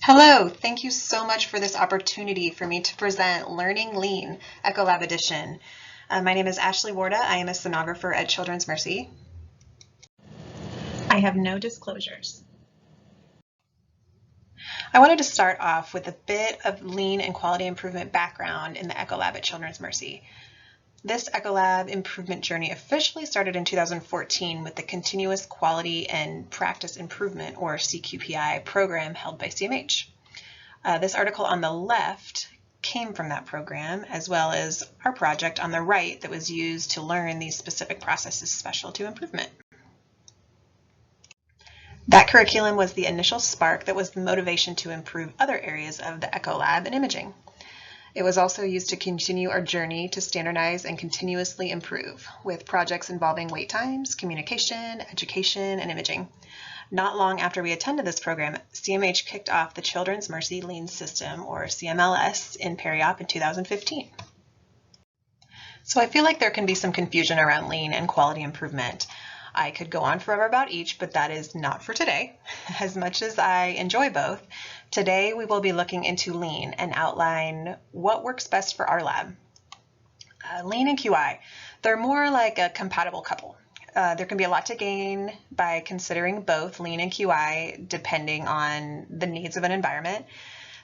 Hello, thank you so much for this opportunity for me to present Learning Lean Ecolab Edition. My name is Ashley Warda. I am a sonographer at Children's Mercy. I have no disclosures. I wanted to start off with a bit of lean and quality improvement background in the Ecolab at Children's Mercy. This Ecolab improvement journey officially started in 2014 with the Continuous Quality and Practice Improvement, or CQPI, program held by CMH. This article on the left came from that program, as well as our project on the right that was used to learn these specific processes special to improvement. That curriculum was the initial spark that was the motivation to improve other areas of the Ecolab and imaging. It was also used to continue our journey to standardize and continuously improve, with projects involving wait times, communication, education, and imaging. Not long after we attended this program, CMH kicked off the Children's Mercy Lean System, or CMLS, in Periop in 2015. So I feel like there can be some confusion around lean and quality improvement. I could go on forever about each, but that is not for today. As much as I enjoy both, today we will be looking into lean and outline what works best for our lab. Lean and QI, they're more like a compatible couple. There can be a lot to gain by considering both lean and QI depending on the needs of an environment.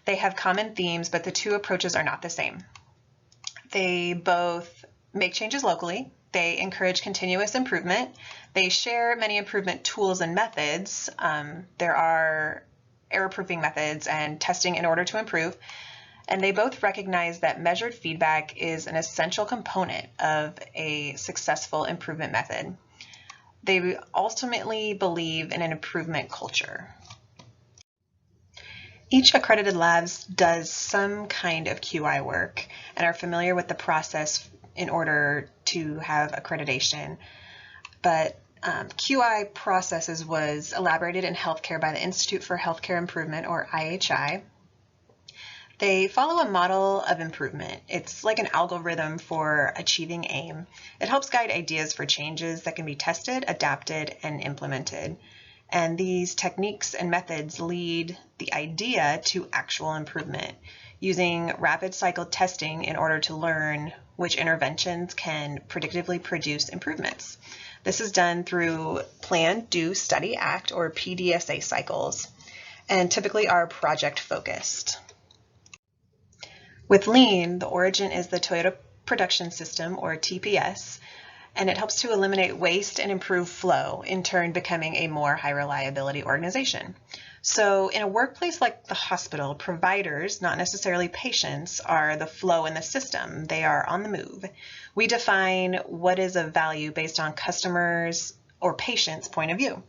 They have common themes, but the two approaches are not the same. They both make changes locally. They encourage continuous improvement. They share many improvement tools and methods. There are error-proofing methods and testing in order to improve. And they both recognize that measured feedback is an essential component of a successful improvement method. They ultimately believe in an improvement culture. Each accredited lab does some kind of QI work and are familiar with the process in order to have accreditation. But QI processes was elaborated in healthcare by the Institute for Healthcare Improvement, or IHI. They follow a model of improvement. It's like an algorithm for achieving aim. It helps guide ideas for changes that can be tested, adapted, and implemented. And these techniques and methods lead the idea to actual improvement, using rapid cycle testing in order to learn which interventions can predictively produce improvements. This is done through Plan, Do, Study, Act, or PDSA cycles, and typically are project focused. With Lean, the origin is the Toyota Production System, or TPS, and it helps to eliminate waste and improve flow, in turn becoming a more high reliability organization. So in a workplace like the hospital, providers, not necessarily patients, are the flow in the system. They are on the move. We define what is of value based on customers' or patients' point of view.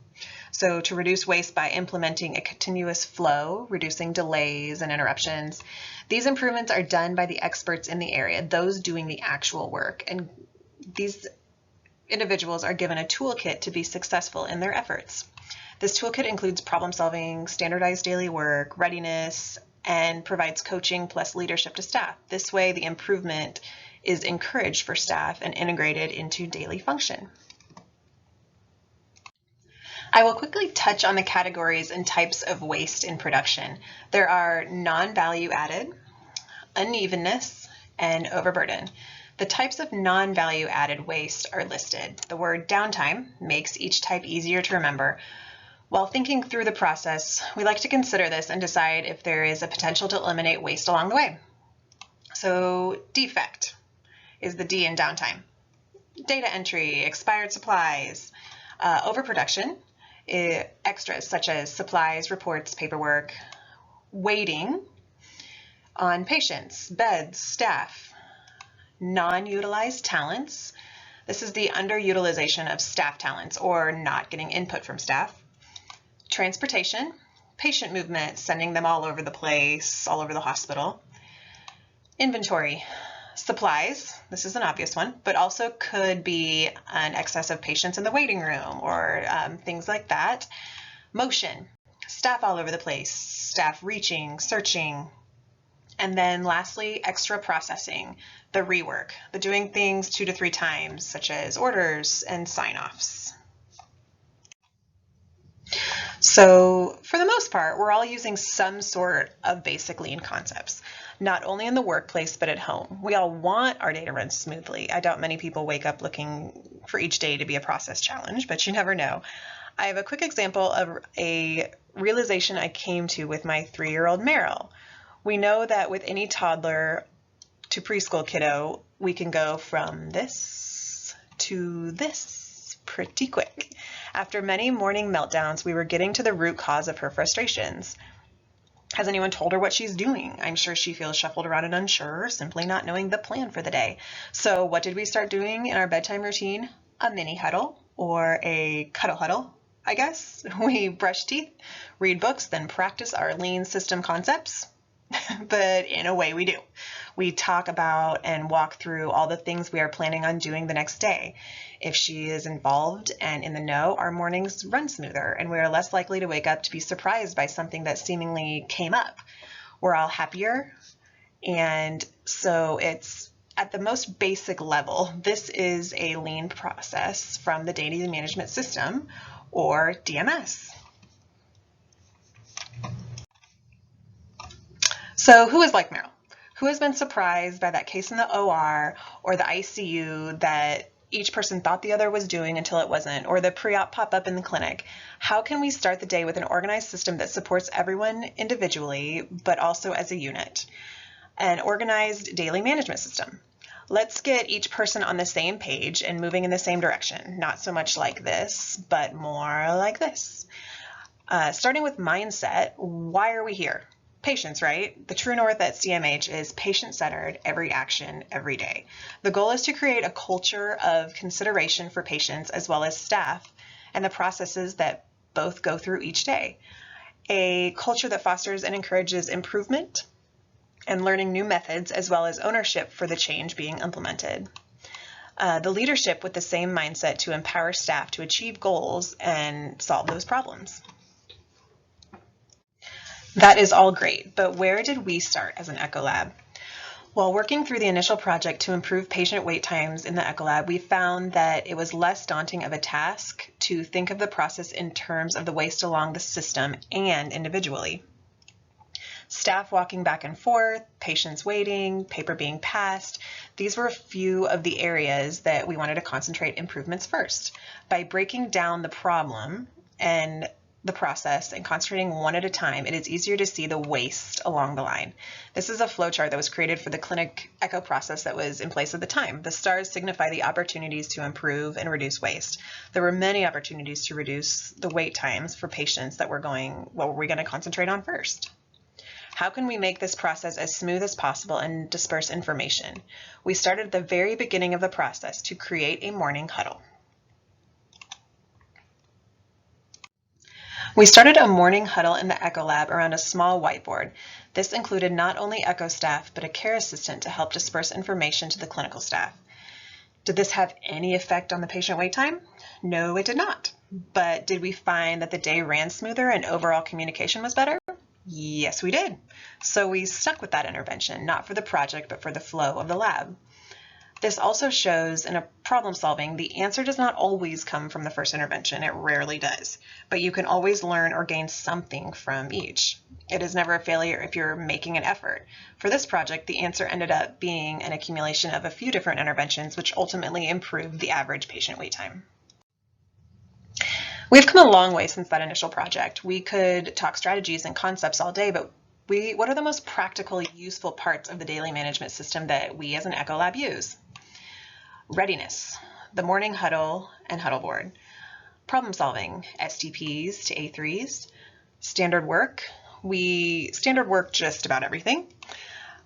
So to reduce waste by implementing a continuous flow, reducing delays and interruptions, these improvements are done by the experts in the area, those doing the actual work. And these individuals are given a toolkit to be successful in their efforts. This toolkit includes problem solving, standardized daily work, readiness, and provides coaching plus leadership to staff. This way, the improvement is encouraged for staff and integrated into daily function. I will quickly touch on the categories and types of waste in production. There are non-value added, unevenness, and overburden. The types of non-value added waste are listed. The word downtime makes each type easier to remember. While thinking through the process, we like to consider this and decide if there is a potential to eliminate waste along the way. So defect is the D in downtime. Data entry, expired supplies, overproduction, extras such as supplies, reports, paperwork, waiting on patients, beds, staff, non-utilized talents. This is the underutilization of staff talents or not getting input from staff. Transportation, patient movement, sending them all over the place, all over the hospital. Inventory, supplies, this is an obvious one, but also could be an excess of patients in the waiting room or things like that. Motion, staff all over the place, staff reaching, searching. And then lastly, extra processing, the rework, the doing things 2 to 3 times, such as orders and sign-offs. So for the most part, we're all using some sort of basic lean concepts, not only in the workplace, but at home. We all want our day to run smoothly. I doubt many people wake up looking for each day to be a process challenge, but you never know. I have a quick example of a realization I came to with my 3-year-old Meryl. We know that with any toddler to preschool kiddo, we can go from this to this pretty quick. After many morning meltdowns, we were getting to the root cause of her frustrations. Has anyone told her what she's doing? I'm sure she feels shuffled around and unsure, simply not knowing the plan for the day. So what did we start doing in our bedtime routine? A mini huddle, or a cuddle huddle, I guess. We brush teeth, read books, then practice our lean system concepts. But in a way we do. We talk about and walk through all the things we are planning on doing the next day. If she is involved and in the know, our mornings run smoother and we are less likely to wake up to be surprised by something that seemingly came up. We're all happier. And so it's at the most basic level, this is a lean process from the Daily Management System, or DMS. So who is like Meryl? Who has been surprised by that case in the OR or the ICU that each person thought the other was doing until it wasn't, or the pre-op pop-up in the clinic? How can we start the day with an organized system that supports everyone individually, but also as a unit? An organized daily management system. Let's get each person on the same page and moving in the same direction. Not so much like this, but more like this. Starting with mindset, why are we here? Patients, right? The true north at CMH is patient-centered, every action, every day. The goal is to create a culture of consideration for patients as well as staff and the processes that both go through each day. A culture that fosters and encourages improvement and learning new methods as well as ownership for the change being implemented. The leadership with the same mindset to empower staff to achieve goals and solve those problems. That is all great, but where did we start as an Ecolab? While working through the initial project to improve patient wait times in the Ecolab, we found that it was less daunting of a task to think of the process in terms of the waste along the system and individually. Staff walking back and forth, patients waiting, paper being passed, these were a few of the areas that we wanted to concentrate improvements first. By breaking down the problem and the process and concentrating one at a time, it is easier to see the waste along the line. This is a flowchart that was created for the clinic echo process that was in place at the time. The stars signify the opportunities to improve and reduce waste. There were many opportunities to reduce the wait times for patients that what were we going to concentrate on first? How can we make this process as smooth as possible and disperse information? We started at the very beginning of the process to create a morning huddle. We started a morning huddle in the Ecolab around a small whiteboard. This included not only Echo staff, but a care assistant to help disperse information to the clinical staff. Did this have any effect on the patient wait time? No, it did not. But did we find that the day ran smoother and overall communication was better? Yes, we did. So we stuck with that intervention, not for the project, but for the flow of the lab. This also shows in a problem solving, the answer does not always come from the first intervention. It rarely does, but you can always learn or gain something from each. It is never a failure if you're making an effort. For this project, the answer ended up being an accumulation of a few different interventions, which ultimately improved the average patient wait time. We've come a long way since that initial project. We could talk strategies and concepts all day, but what are the most practical, useful parts of the daily management system that we as an Ecolab use? Readiness, the morning huddle and huddle board. Problem solving, STPs to A3s. Standard work, we standard work just about everything.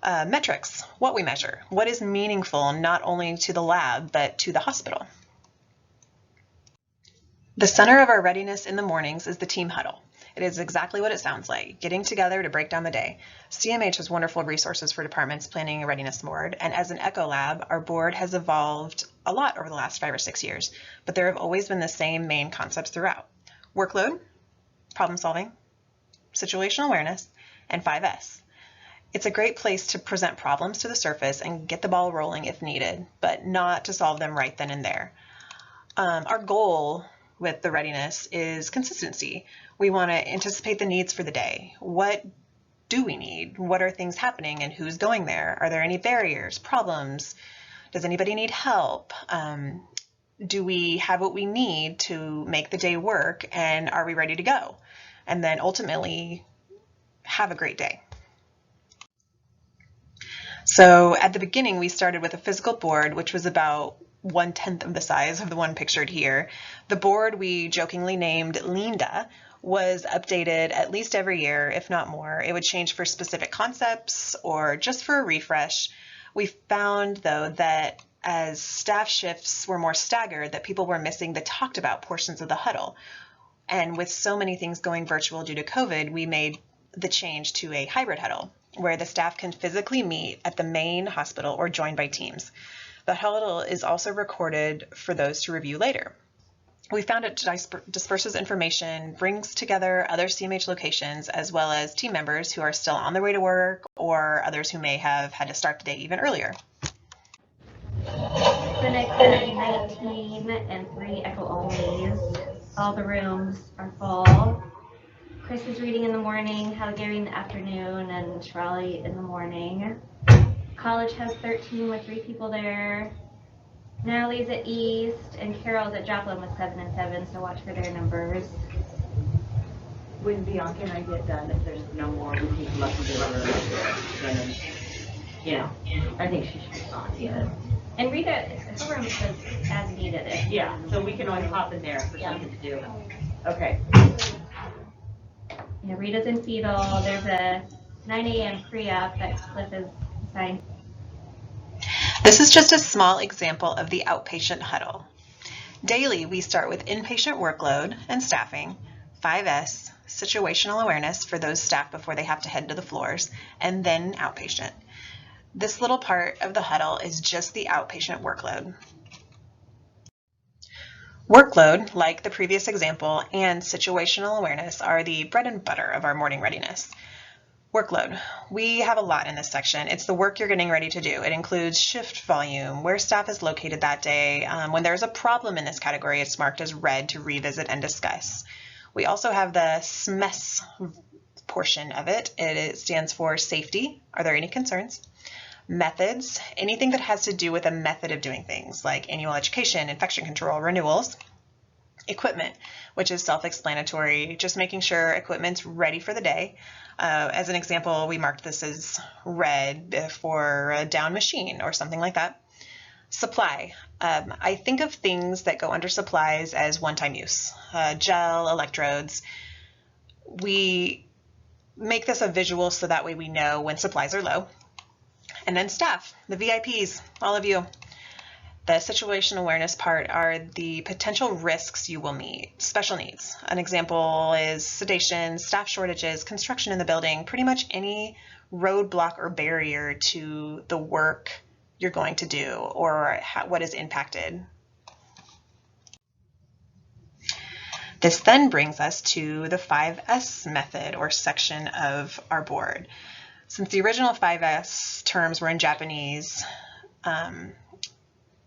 Metrics, what we measure, what is meaningful not only to the lab, but to the hospital. The center of our readiness in the mornings is the team huddle. It is exactly what it sounds like, getting together to break down the day. CMH has wonderful resources for departments planning a readiness board, and as an Ecolab, our board has evolved a lot over the last 5 or 6 years, but there have always been the same main concepts throughout. Workload, problem solving, situational awareness, and 5S. It's a great place to present problems to the surface and get the ball rolling if needed, but not to solve them right then and there. Our goal with the readiness is consistency. We want to anticipate the needs for the day. What do we need? What are things happening and who's going there? Are there any barriers, problems? Does anybody need help? Do we have what we need to make the day work, and are we ready to go? And then ultimately have a great day. So at the beginning, we started with a physical board, which was about 1/10 of the size of the one pictured here. The board we jokingly named Linda was updated at least every year, if not more. It would change for specific concepts or just for a refresh. We found, though, that as staff shifts were more staggered, that people were missing the talked about portions of the huddle. And with so many things going virtual due to COVID, we made the change to a hybrid huddle, where the staff can physically meet at the main hospital or join by teams. The huddle is also recorded for those to review later. We found it disperses information, brings together other CMH locations, as well as team members who are still on their way to work or others who may have had to start the day even earlier. Clinic has 19 and 3 echo onlys. All the rooms are full. Chris is reading in the morning, Gary in the afternoon, and Shirley in the morning. College has 13 with 3 people there. Natalie's at East, and Carol's at Joplin with 7 and 7, so watch for their numbers. When Bianca and I get done, if there's no more, we can come up and do it. I think she should be on. Yeah. And Rita, her room says as needed. Yeah, so we can always hop in there for something to do. Okay. Yeah, Rita's in fetal. There's a 9 a.m. pre-op that Cliff is assigned. This is just a small example of the outpatient huddle. Daily, we start with inpatient workload and staffing, 5S, situational awareness for those staff before they have to head to the floors, and then outpatient. This little part of the huddle is just the outpatient workload. Workload, like the previous example, and situational awareness are the bread and butter of our morning readiness. Workload. We have a lot in this section. It's the work you're getting ready to do. It includes shift volume, where staff is located that day. When there's a problem in this category, it's marked as red to revisit and discuss. We also have the SMES portion of it. It stands for safety. Are there any concerns? Methods, anything that has to do with a method of doing things, like annual education, infection control, renewals. Equipment, which is self-explanatory, just making sure equipment's ready for the day. As an example, we marked this as red for a down machine or something like that. Supply. I think of things that go under supplies as one-time use. Gel, electrodes. We make this a visual so that way we know when supplies are low. And then staff, the VIPs, all of you. The situational awareness part are the potential risks you will meet. Special needs. An example is sedation, staff shortages, construction in the building, pretty much any roadblock or barrier to the work you're going to do or what is impacted. This then brings us to the 5S method or section of our board. Since the original 5S terms were in Japanese,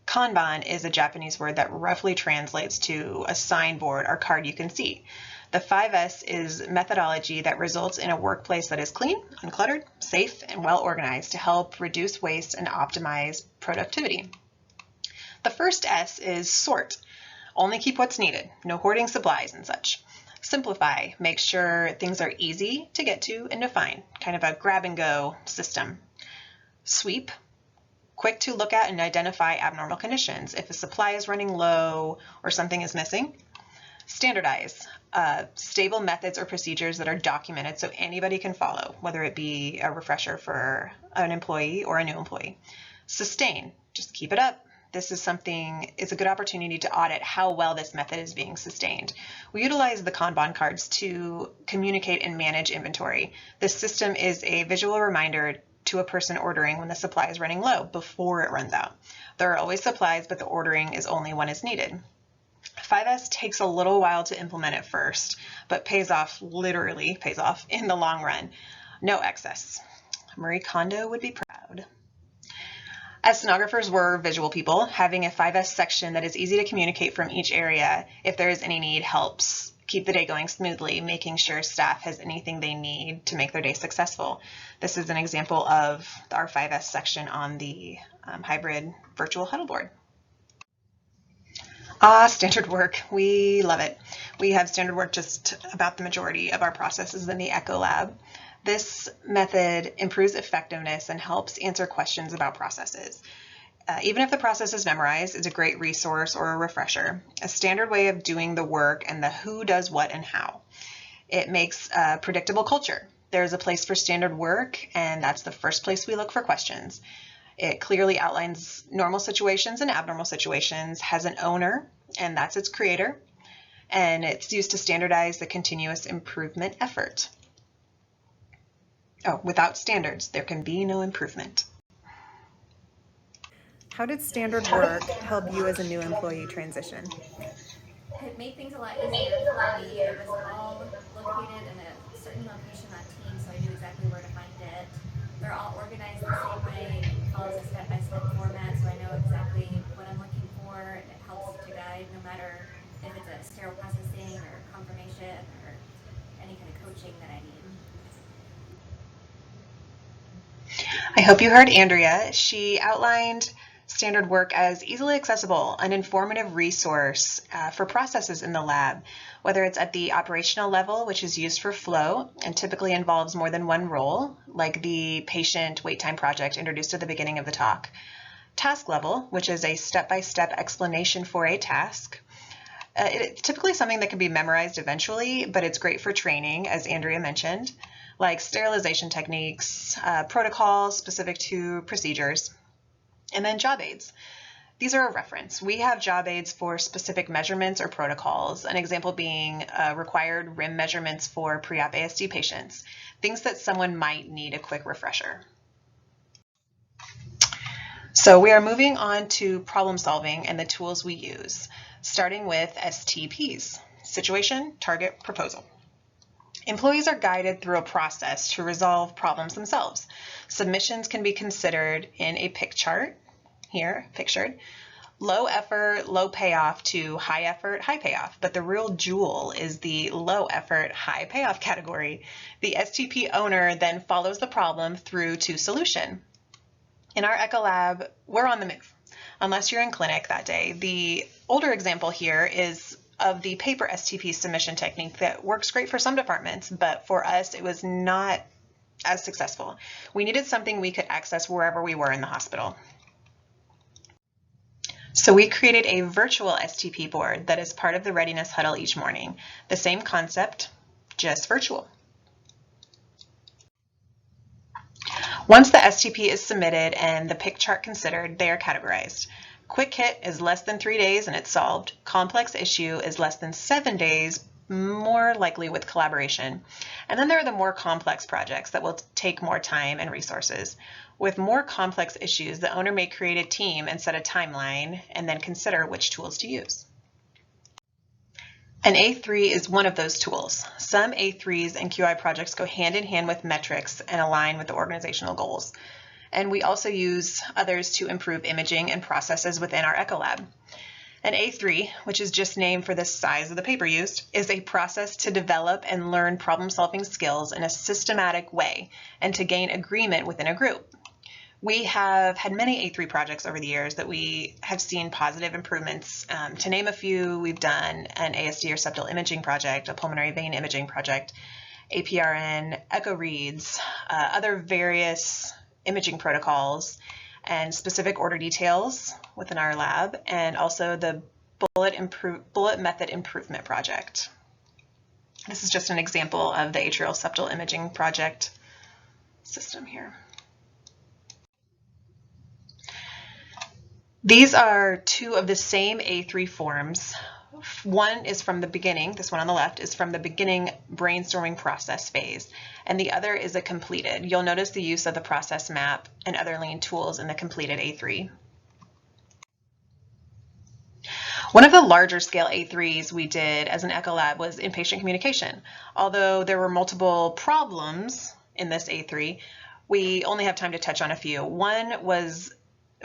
Kanban is a Japanese word that roughly translates to a signboard or card you can see. The 5S is methodology that results in a workplace that is clean, uncluttered, safe, and well organized to help reduce waste and optimize productivity. The first S is sort. Only keep what's needed, no hoarding supplies and such. Simplify, make sure things are easy to get to and define, kind of a grab and go system. Sweep, quick to look at and identify abnormal conditions. If a supply is running low or something is missing. Standardize, stable methods or procedures that are documented so anybody can follow, whether it be a refresher for an employee or a new employee. Sustain, just keep it up. This is a good opportunity to audit how well this method is being sustained. We utilize the Kanban cards to communicate and manage inventory. This system is a visual reminder to a person ordering when the supply is running low before it runs out. There are always supplies, but the ordering is only when it's needed. 5S takes a little while to implement at first, but literally pays off in the long run. No excess. Marie Kondo would be proud. As sonographers, we're visual people. Having a 5S section that is easy to communicate from each area if there is any need helps keep the day going smoothly, making sure staff has anything they need to make their day successful. This is an example of our 5S section on the hybrid virtual huddle board. Standard work. We love it. We have standard work just about the majority of our processes in the Echo Lab. This method improves effectiveness and helps answer questions about processes. Even if the process is memorized, it's a great resource or a refresher, a standard way of doing the work and the who does what and how. It makes a predictable culture. There's a place for standard work, and that's the first place we look for questions. It clearly outlines normal situations and abnormal situations, has an owner, and that's its creator, and it's used to standardize the continuous improvement effort. Without standards, there can be no improvement. How did standard work help you as a new employee transition? It made things a lot easier for me. It was all located in a certain location on Teams, so I knew exactly where to find it. They're all organized the same way, it follows a step-by-step format, so I know exactly what I'm looking for, and it helps to guide no matter if it's a sterile processing or confirmation or any kind of coaching that I need. I hope you heard Andrea. She outlined standard work as easily accessible, an informative resource for processes in the lab, whether it's at the operational level, which is used for flow and typically involves more than one role, like the patient wait time project introduced at the beginning of the talk. Task level, which is a step-by-step explanation for a task. It's typically something that can be memorized eventually, but it's great for training, as Andrea mentioned, like sterilization techniques, protocols specific to procedures, and then job aids. These are a reference. We have job aids for specific measurements or protocols, an example being required rim measurements for pre-op ASD patients, things that someone might need a quick refresher. So we are moving on to problem solving and the tools we use, starting with STPs, situation, target, proposal. Employees are guided through a process to resolve problems themselves. Submissions can be considered in a pick chart, here pictured, low effort, low payoff to high effort, high payoff. But the real jewel is the low effort, high payoff category. The STP owner then follows the problem through to solution. In our Echo Lab, we're on the move, unless you're in clinic that day. The older example here is of the paper STP submission technique that works great for some departments, but for us, it was not as successful. We needed something we could access wherever we were in the hospital. So we created a virtual STP board that is part of the readiness huddle each morning. The same concept, just virtual. Once the STP is submitted and the pick chart considered, they are categorized. Quick hit is less than 3 days and it's solved. Complex issue is less than 7 days, more likely with collaboration. And then there are the more complex projects that will take more time and resources. With more complex issues, the owner may create a team and set a timeline and then consider which tools to use. An A3 is one of those tools. Some A3s and QI projects go hand in hand with metrics and align with the organizational goals. And we also use others to improve imaging and processes within our Echo Lab. An A3, which is just named for the size of the paper used, is a process to develop and learn problem-solving skills in a systematic way and to gain agreement within a group. We have had many A3 projects over the years that we have seen positive improvements. To name a few, we've done an ASD or septal imaging project, a pulmonary vein imaging project, APRN, echo reads, other various imaging protocols, and specific order details within our lab, and also the bullet method improvement project. This is just an example of the atrial septal imaging project system here. These are two of the same A3 forms. One is from the beginning, this one on the left is from the beginning brainstorming process phase, and the other is a completed. You'll notice the use of the process map and other lean tools in the completed A3. One of the larger scale A3s we did as an Echo Lab was inpatient communication. Although there were multiple problems in this A3, we only have time to touch on a few. One was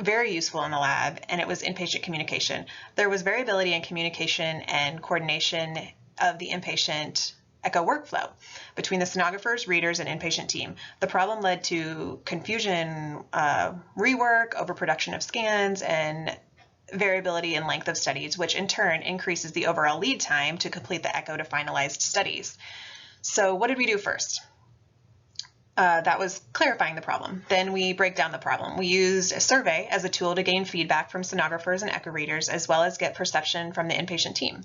very useful in the lab, and it was inpatient communication. There was variability in communication and coordination of the inpatient echo workflow between the sonographers, readers, and inpatient team. The problem led to confusion, rework, overproduction of scans, and variability in length of studies, which in turn increases the overall lead time to complete the echo to finalized studies. So what did we do first? That was clarifying the problem. Then we break down the problem. We used a survey as a tool to gain feedback from sonographers and echo readers, as well as get perception from the inpatient team.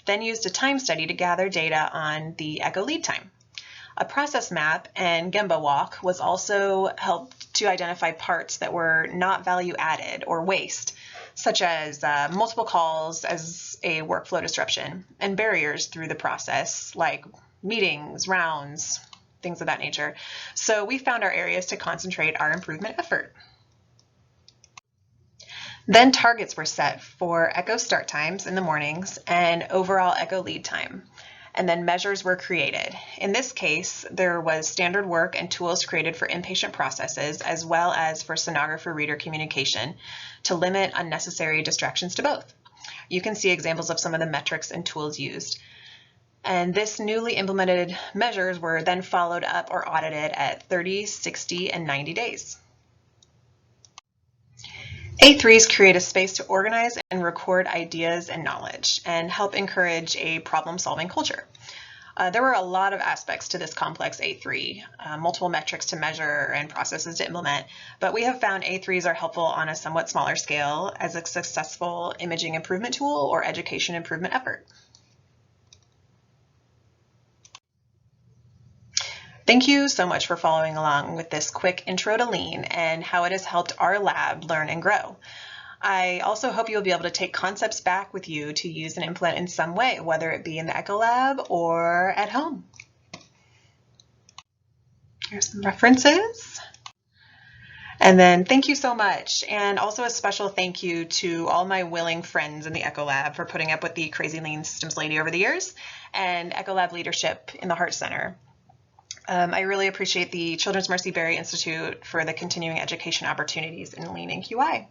Then used a time study to gather data on the echo lead time. A process map and Gemba walk was also helped to identify parts that were not value added or waste, such as multiple calls as a workflow disruption, and barriers through the process like meetings, rounds, things of that nature. So we found our areas to concentrate our improvement effort. Then targets were set for echo start times in the mornings and overall echo lead time. And then measures were created. In this case, there was standard work and tools created for inpatient processes as well as for sonographer-reader communication to limit unnecessary distractions to both. You can see examples of some of the metrics and tools used. And this newly implemented measures were then followed up or audited at 30, 60, and 90 days. A3s create a space to organize and record ideas and knowledge and help encourage a problem-solving culture. There were a lot of aspects to this complex A3, multiple metrics to measure and processes to implement, but we have found A3s are helpful on a somewhat smaller scale as a successful imaging improvement tool or education improvement effort. Thank you so much for following along with this quick intro to Lean and how it has helped our lab learn and grow. I also hope you'll be able to take concepts back with you to use and implement in some way, whether it be in the Echo Lab or at home. Here's some references. And then thank you so much. And also a special thank you to all my willing friends in the Echo Lab for putting up with the crazy Lean Systems lady over the years and Echo Lab leadership in the Heart Center. I really appreciate the Children's Mercy Berry Institute for the continuing education opportunities in Lean and QI.